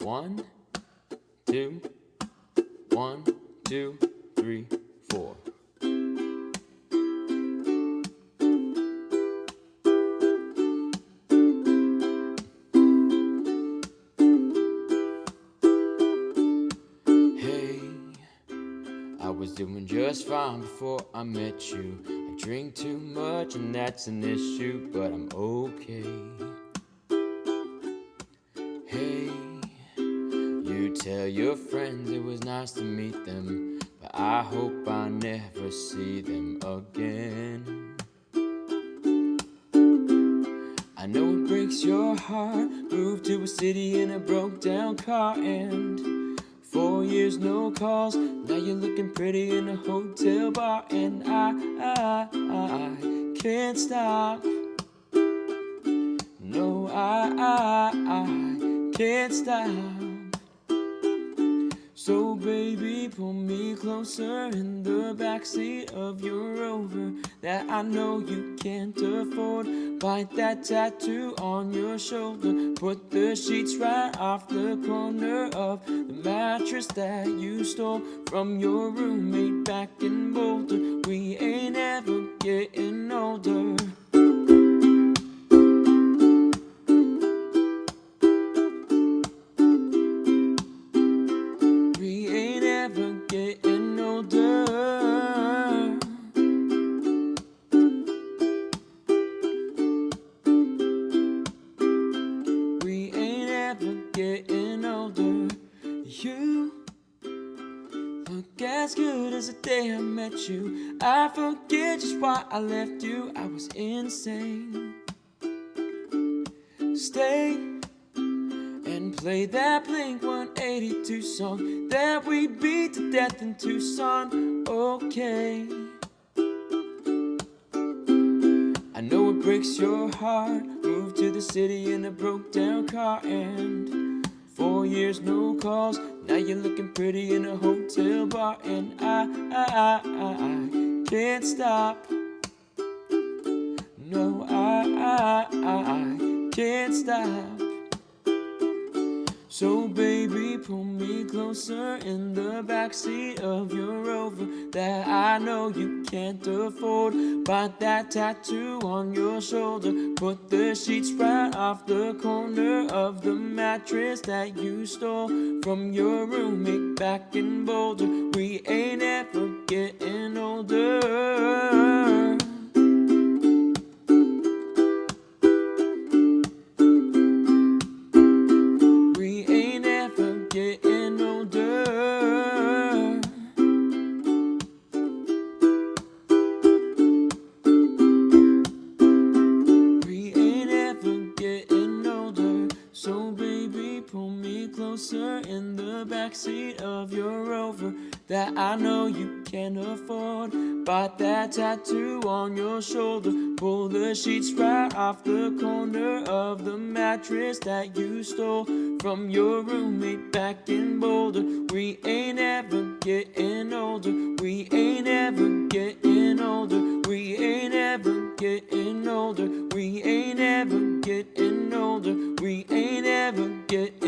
1, 2, 1, 2, 3, 4. Hey, I was doing just fine before I met you. I drink too much and that's an issue, but I'm okay. Hey, you tell your friends it was nice to meet them, but I hope I never see them again. I know it breaks your heart, moved to a city in a broke down car, and 4 years no calls, now you're looking pretty in a hotel bar, and I can't stop. No, I can't stop. So baby, pull me closer in the backseat of your Rover that I know you can't afford. Bite that tattoo on your shoulder, put the sheets right off the corner of the mattress that you stole from your roommate back in Boulder. We ain't ever getting older. Getting older. We ain't ever getting older. You look as good as the day I met you. I forget just why I left you. I was insane. Stay and play that Blink-182 song that we beat to death in Tucson. Okay, I know it breaks your heart, moved to the city in a broke down car, and 4 years no calls, now you're looking pretty in a hotel bar, and I can't stop. No, I can't stop. So baby, pull me closer in the backseat of your Rover that I know you can't afford. Bite that tattoo on your shoulder, put the sheets right off the corner of the mattress that you stole from your roommate back in Boulder. We ain't ever getting older. Getting older. We ain't ever getting older. So baby, pull me closer in the backseat of your Rover that I know you can't afford. Bite that tattoo on your shoulder, pull the sheets right off the corner of the mattress that you stole from your roommate back in Boulder. We ain't ever getting older. We ain't ever getting older. We ain't ever getting older. We ain't ever getting older. We ain't ever getting